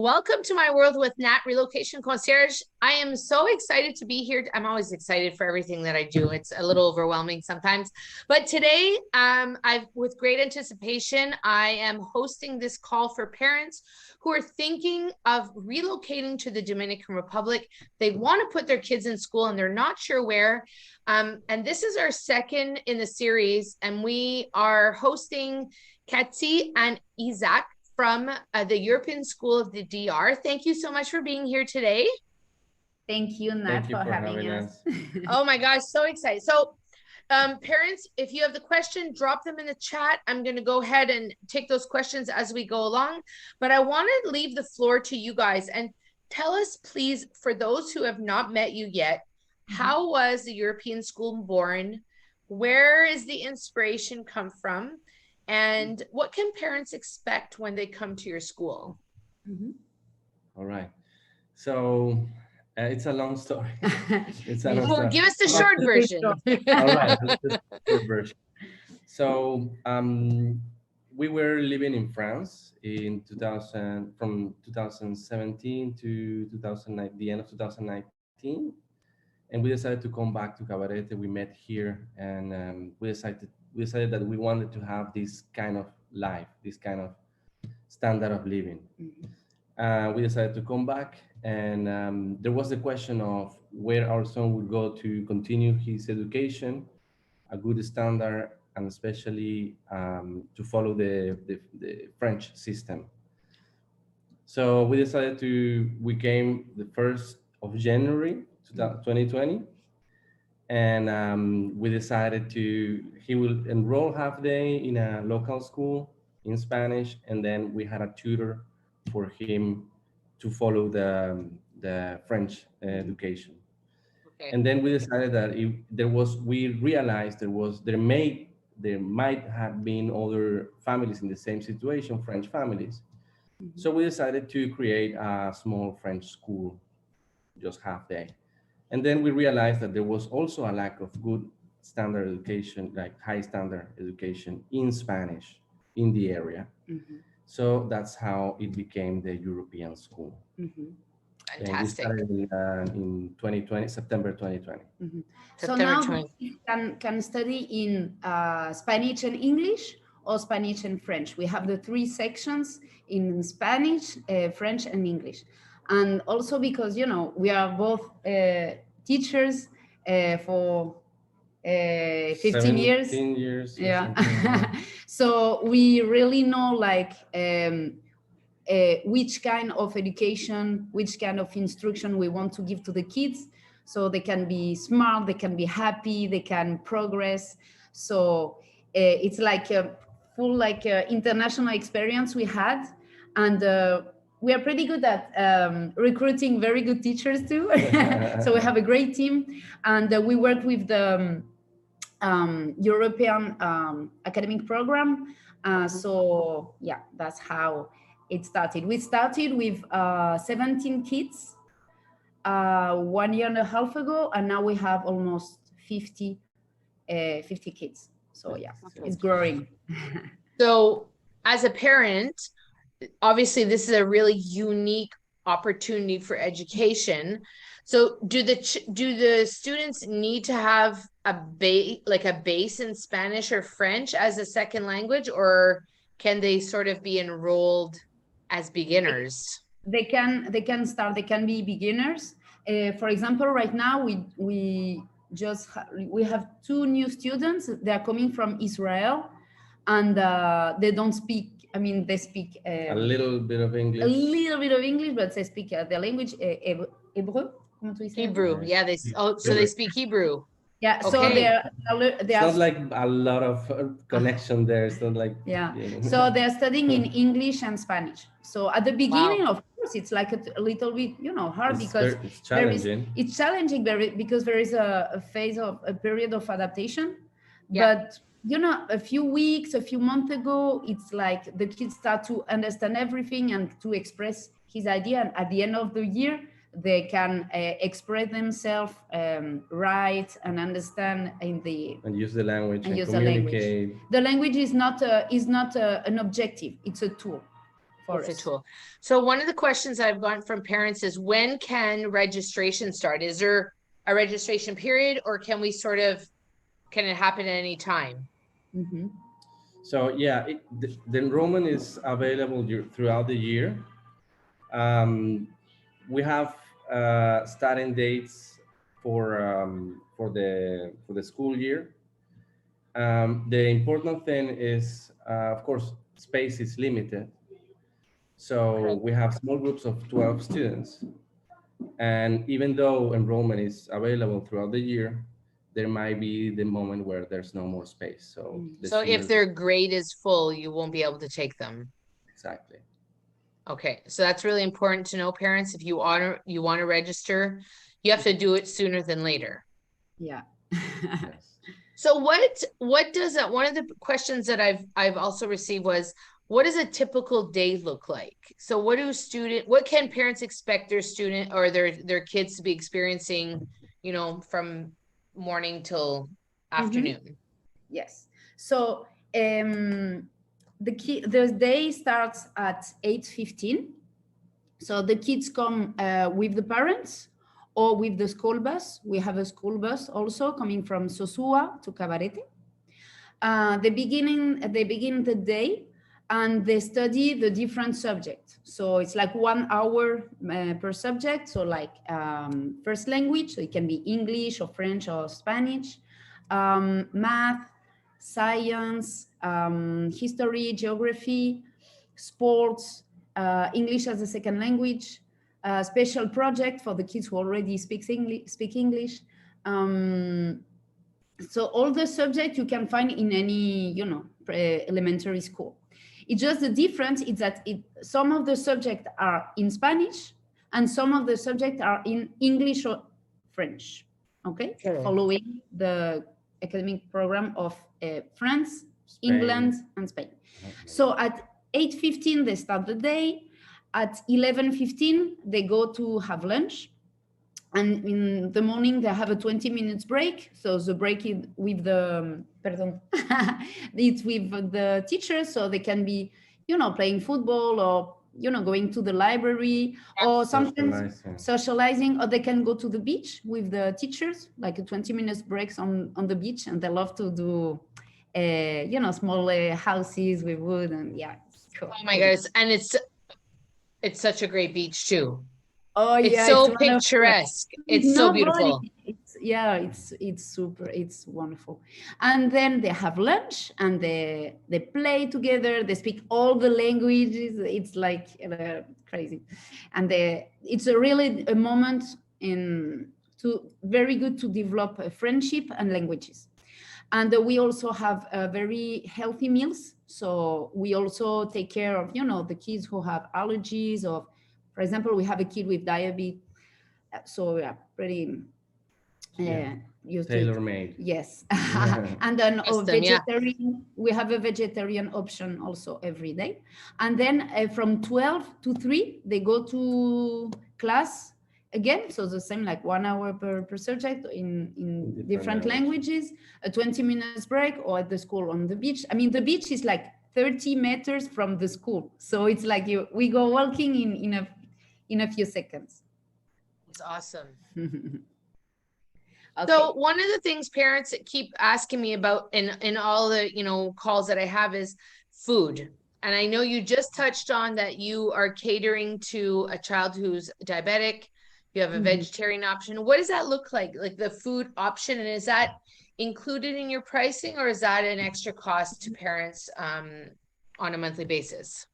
Welcome to my world with Nat Relocation Concierge. I am so excited to be here. I'm always excited for everything that I do. It's a little overwhelming sometimes, but today, with great anticipation, I am hosting this call for parents who are thinking of relocating to the Dominican Republic. They want to put their kids in school and they're not sure where. And this is our second in the series, and we are hosting Katsi and Isaac from the European School of the DR. Thank you so much for being here today. Thank you, Nat, for having us. Oh my gosh, so excited. So parents, if you have the question, drop them in the chat. I'm going to go ahead and take those questions as we go along. But I want to leave the floor to you guys and tell us, please, for those who have not met you yet, how was the European School born? Where is the inspiration come from? And what can parents expect when they come to your school? All right. So it's a long story. It's a long story. Give us the short version. All right. The short version. So we were living in France in 2000, from 2017 to 2009, the end of 2019. And we decided to come back to Cabarete. We met here, and we decided that we wanted to have this kind of life, this kind of standard of living. We decided to come back, and there was the question of where our son would go to continue his education, a good standard, and especially to follow the French system. So we decided we came the 1st of January 2020, and we decided he will enroll half day in a local school in Spanish, and then we had a tutor for him to follow the French education. Okay. And then we decided that we realized there might have been other families in the same situation, French families. So we decided to create a small French school, just half day. And then we realized that there was also a lack of good standard education, like high standard education in Spanish in the area. So that's how it became the European School. Fantastic. And we started in 2020, September 2020. So now you can study in Spanish and English or Spanish and French. We have the 3 sections in Spanish, French, and English. And also because, we are both teachers for 15 years. 15 years. Yeah. So we really know which kind of education, which kind of instruction we want to give to the kids, so they can be smart, they can be happy, they can progress. So it's like a full international experience we had, and we are pretty good at recruiting very good teachers too. So we have a great team, and we work with the European academic program. So yeah, that's how it started. We started with 17 kids 1.5 years ago, and now we have almost 50 kids. So yeah, it's growing. So as a parent, obviously this is a really unique opportunity for education. So do the students need to have a base in Spanish or French as a second language, or can they sort of be enrolled as beginners? They can be beginners. For example, right now we have 2 new students. They are coming from Israel, and they don't speak. I mean, they speak a little bit of English. A little bit of English, but they speak the language Hebrew. Hebrew, yeah. They speak Hebrew. Yeah, okay. So it's not like a lot of connection there. It's not like So they're studying in English and Spanish. So at the beginning, of course, it's like a little bit hard, because it's challenging. It's challenging because there is a period of adaptation. But a few months ago, it's like the kids start to understand everything and to express his idea, and at the end of the year they can express themselves, write and understand and use the language and communicate. The language is not an objective; it's a tool for Perfect us. tool. So one of the questions I've gotten from parents is, when can registration start? Is there a registration period, or can it happen at any time? Mhm. So yeah, the enrollment is available throughout the year. Um, we have starting dates for the school year. The important thing is, of course, space is limited. So we have small groups of 12 students. And even though enrollment is available throughout the year, there might be the moment where there's no more space. So the So if students, their grade is full, you won't be able to take them. exactly. Okay, so that's really important to know, parents. If you want to register, you have to do it sooner than later. Yeah. Yes. So what does that, one of the questions that I've also received was, what does a typical day look like? So what can parents expect their student or their kids to be experiencing, from morning till afternoon? Yes. So the day starts at 8:15. So the kids come with the parents or with the school bus. We have a school bus also coming from Sosua to Cabarete. They begin the day and they study the different subjects. So it's like 1 hour per subject. So like first language, so it can be English or French or Spanish, math, science, history, geography, sports, English as a second language, special project for the kids who already speak English. So all the subjects you can find in any, elementary school. It's just the difference is that some of the subjects are in Spanish and some of the subjects are in English or French. Okay, following the academic program of France, Spain. England, and Spain. So at 8:15 they start the day. At 11:15 they go to have lunch. And in the morning they have a 20 minutes break. So the break is with it's with the teachers, so they can be, playing football or, going to the library or sometimes socializing, or they can go to the beach with the teachers, like a 20 minutes breaks on the beach. And they love to do, small houses with wood, and yeah. Cool. Oh my goodness. And it's such a great beach too. Oh it's yeah, so picturesque. It's so beautiful. It's super, it's wonderful. And then they have lunch and they play together, they speak all the languages. It's like crazy. And it's really a moment very good to develop a friendship and languages. And we also have very healthy meals. So we also take care of, the kids who have allergies, or for example, we have a kid with diabetes, so yeah, pretty used to tailor-made. Yes. And then vegetarian, yeah. We have a vegetarian option also every day. And then from 12 to 3, they go to class again. So the same, like 1 hour per subject in different languages, a 20 minutes break, or at the school on the beach. I mean, the beach is like 30 meters from the school. So it's like we go walking in a few seconds. It's awesome. Okay. So one of the things parents keep asking me about in all the, calls that I have is food. And I know you just touched on that you are catering to a child who's diabetic. You have a vegetarian option. What does that look like the food option? And is that included in your pricing, or is that an extra cost to parents on a monthly basis?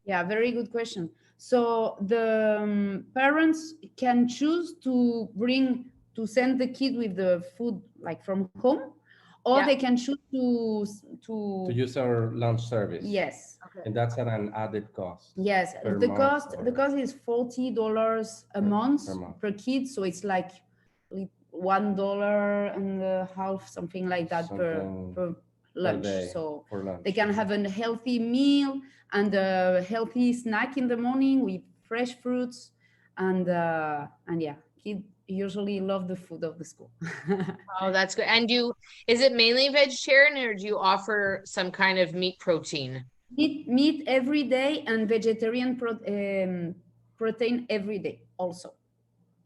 Yeah, very good question. So the parents can choose to send the kid with the food like from home, or they can choose to use our lunch service. Yes. Okay. And that's at an added cost. Yes, the cost is $40 a month per kid. So it's like $1.50, something like that per lunch. So for lunch, they can have a healthy meal and a healthy snack in the morning with fresh fruits, and yeah, kids usually love the food of the school. Oh, that's good. And is it mainly vegetarian, or do you offer some kind of meat protein? Meat every day and vegetarian protein every day also.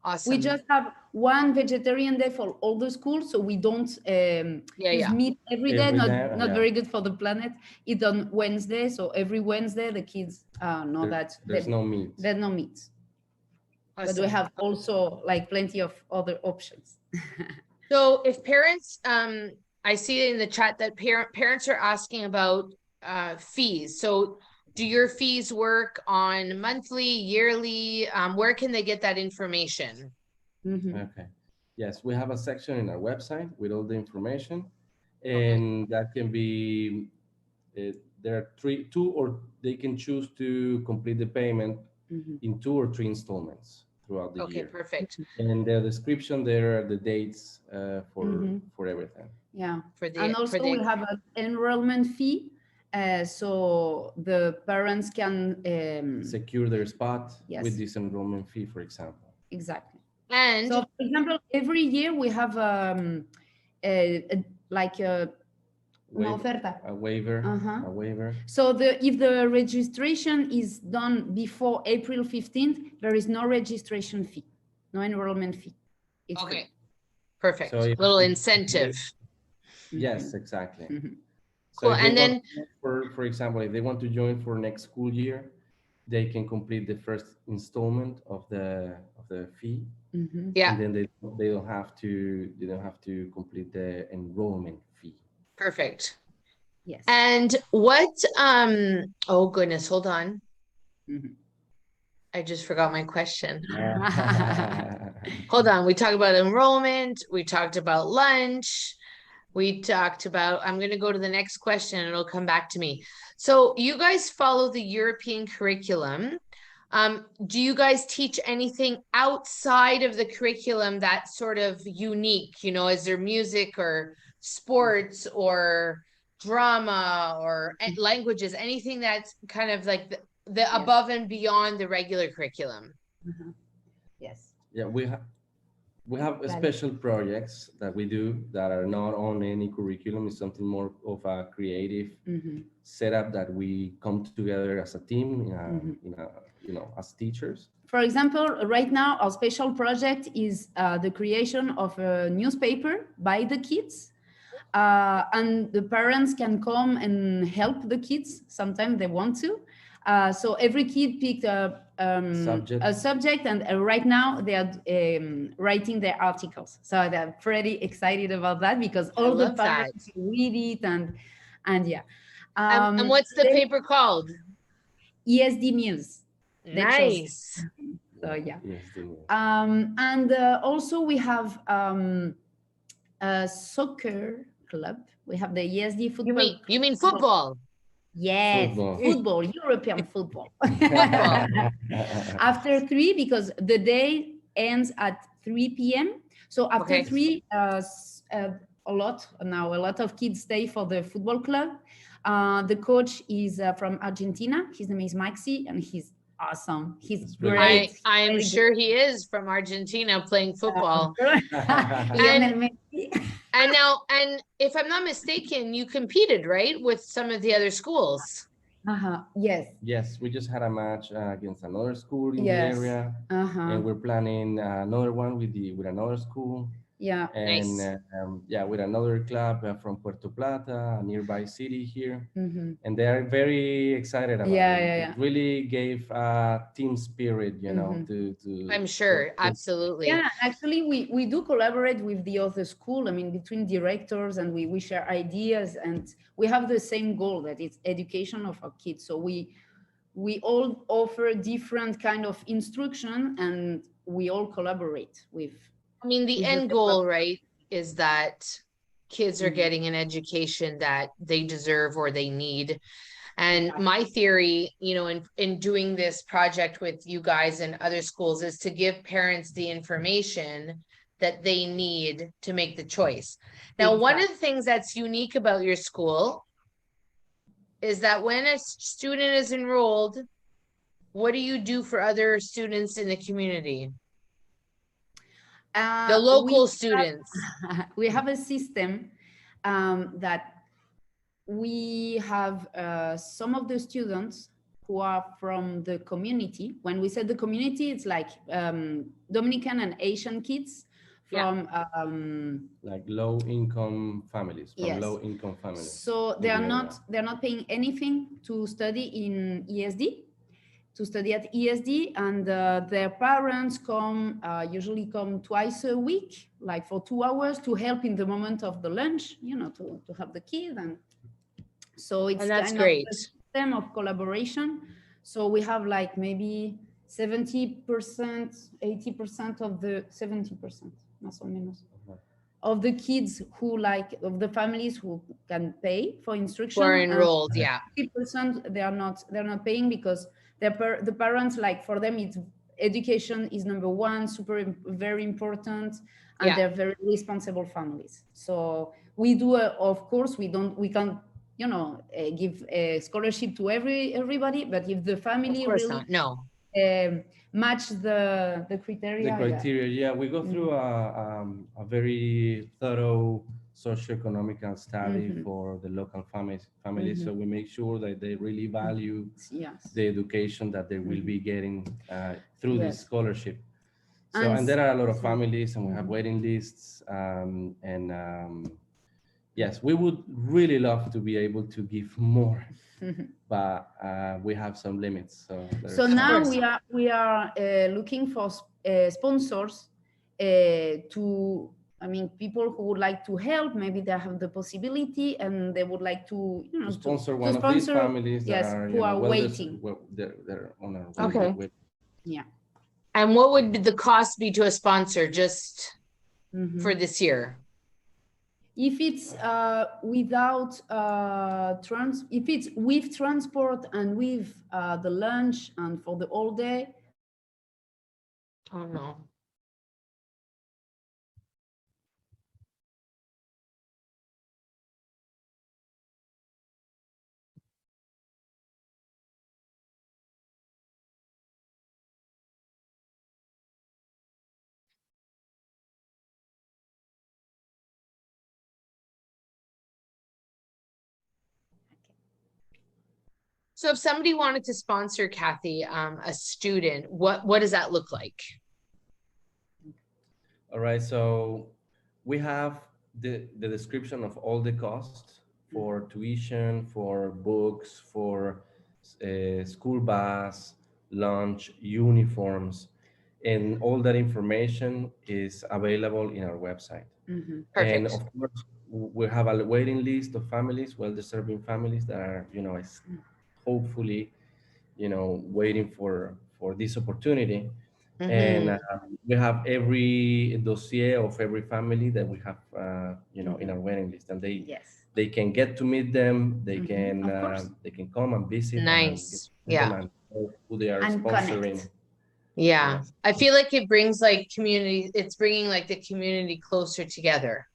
Awesome. We just have one vegetarian day for all the schools, so we don't use meat every day. Not very good for the planet. Eat on Wednesday, so every Wednesday the kids know that there's no meat. There's no meat. Awesome. But we have also like plenty of other options. So if parents, I see in the chat that parents are asking about fees. So do your fees work on monthly, yearly? Where can they get that information? Okay. Yes, we have a section in our website with all the information, and that can be, there are two, or they can choose to complete the payment in 2 or 3 installments throughout the year. Okay, perfect. And the description, there are the dates for everything. Yeah, and also we have an enrollment fee. So the parents can secure their spot with this enrollment fee, for example. Exactly. And so, for example, every year we have like a oferta. A waiver. A waiver. So if the registration is done before April 15th, there is no registration fee, no enrollment fee. It's okay, perfect. So little incentive. Yes, exactly. Cool. And then, for example, if they want to join for next school year, they can complete the first installment of the fee. Yeah. And then they don't have to complete the enrollment fee. Perfect. Yes. And what oh goodness, hold on. I just forgot my question. Hold on. We talked about enrollment, we talked about lunch, we talked about, I'm going to go to the next question and it'll come back to me. So you guys follow the European curriculum. Do you guys teach anything outside of the curriculum that's sort of unique? You know, is there music or sports or drama or languages, anything that's kind of like the above and beyond the regular curriculum? Yes. Yeah, we have special projects that we do that are not on any curriculum. It's something more of a creative setup that we come together as a team, as teachers. For example, right now, our special project is the creation of a newspaper by the kids. And the parents can come and help the kids. Sometimes they want to. So every kid picked a subject, and right now they are writing their articles. So they're pretty excited about that because all the parents read it and yeah. And what's the paper called? ESD News. Nice. So yeah. And also we have a soccer club. We have the ESD football. You mean football? Yes, football, European football. After 3, because the day ends at 3 p.m. So after 3, a lot of kids stay for the football club. The coach is from Argentina. His name is Maxi, and he's awesome. He's great. I'm sure he is from Argentina playing football. And now, and if I'm not mistaken, you competed, right, with some of the other schools? Yes. Yes, we just had a match against another school in the area, and we're planning another one with another school. Yeah. And nice. With another club from Puerto Plata, a nearby city here, and they are very excited about it. It really gave team spirit, to I'm sure, absolutely. Yeah, actually, we do collaborate with the other school. I mean, between directors, and we share ideas, and we have the same goal, that it's education of our kids. So we all offer different kind of instruction, and we all collaborate with. I mean, the end goal, right, is that kids are getting an education that they deserve or they need. And my theory, in doing this project with you guys and other schools, is to give parents the information that they need to make the choice. Now, one of the things that's unique about your school is that when a student is enrolled, what do you do for other students in the community? The local students. We have a system that we have some of the students who are from the community. When we say the community, it's like Dominican and Asian kids from like low income families, from yes, low income families. so they're not paying anything to study in ESD, to study at ESD, and their parents usually come twice a week, like for 2 hours, to help in the moment of the lunch, you know, to help the kid. And so it's that's kind great. of a system of collaboration. So we have like maybe 70%, 80% of the 70%, más o menos, of the kids who of the families who can pay for instruction. Who are enrolled, yeah. 50% they're not paying because the parents, like, for them it's education is number one, very important, and they're very responsible families. So we do of course we can't, you know, give a scholarship to everybody, but if the family really match the criteria. The criteria, we go through a very thorough socioeconomic study for the local families. So we make sure that they really value the education that they will be getting through this scholarship. So, and there are a lot of families, and we have waiting lists, yes, we would really love to be able to give more, but we have some limits. So now we are looking for sponsors to, I mean, people who would like to help. Maybe they have the possibility and they would like to, you know, sponsor one of these families that are, who are waiting. They're on a okay. Yeah. And what would the cost be to a sponsor just for this year? If it's without if it's with transport and with the lunch and for the whole day. Oh no. So if somebody wanted to sponsor Kathy, a student, what does that look like? All right, so we have the description of all the costs for tuition, for books, for school bus, lunch, uniforms, and all that information is available in our website. And of course, we have a waiting list of families, well-deserving families that are, you know, hopefully, you know, waiting for this opportunity. And we have every dossier of every family that we have, you know, in our waiting list, and they can get to meet them. They can come and visit. Nice. And them and who they are sponsoring. Connect. Yeah. Yes. I feel like it brings like community. It's bringing like the community closer together.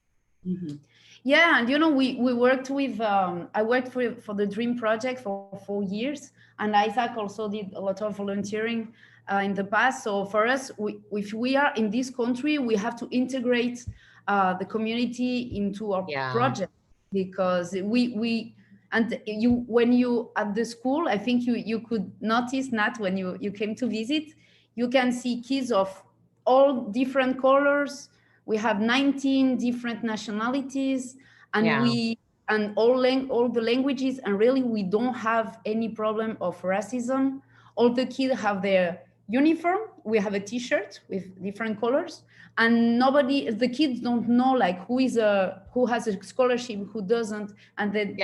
Yeah, and you know, we worked with I worked for the Dream Project for 4 years, and Isaac also did a lot of volunteering in the past. So for us, if we are in this country, we have to integrate the community into our project, because we and you, when you at the school, I think you could notice, Nat, when you came to visit, you can see kids of all different colors. We have 19 different nationalities, and all the languages, and really we don't have any problem of racism. All the kids have their uniform. We have a t-shirt with different colors, and the kids don't know like who has a scholarship, who doesn't, and then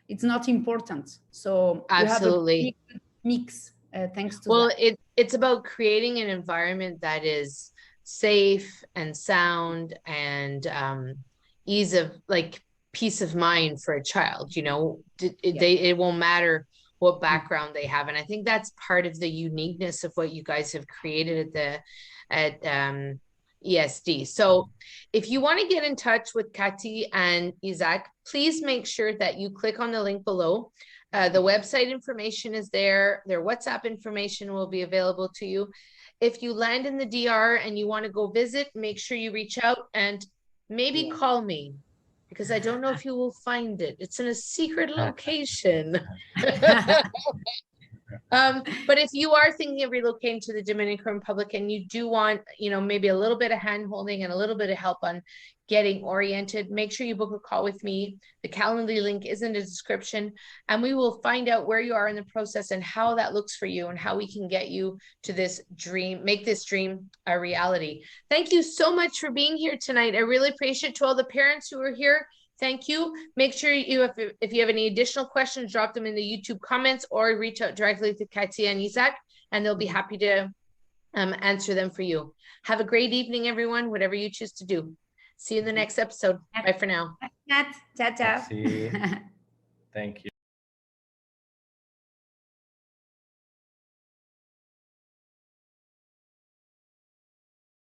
it's not important. So absolutely, we have a mix thanks to that. It's about creating an environment that is safe and sound and ease of, like, peace of mind for a child. You know, it won't matter what background they have, and I think that's part of the uniqueness of what you guys have created at ESD. So if you want to get in touch with Kati and Isaac, please make sure that you click on the link below. The website information is there. Their WhatsApp information will be available to you. If you land in the DR and you want to go visit, make sure you reach out and maybe call me. because I don't know if you will find it. It's in a secret location. But if you are thinking of relocating to the Dominican Republic and you do want, maybe a little bit of hand holding and a little bit of help on getting oriented, make sure you book a call with me. The Calendly link is in the description, and we will find out where you are in the process and how that looks for you and how we can get you to this dream, make this dream a reality. Thank you so much for being here tonight. I really appreciate it. To all the parents who are here, thank you. Make sure if you have any additional questions, drop them in the YouTube comments or reach out directly to Katia and Isaac, and they'll be happy to answer them for you. Have a great evening, everyone, whatever you choose to do. See you in the next episode. Bye for now. Ciao, ciao. Thank you.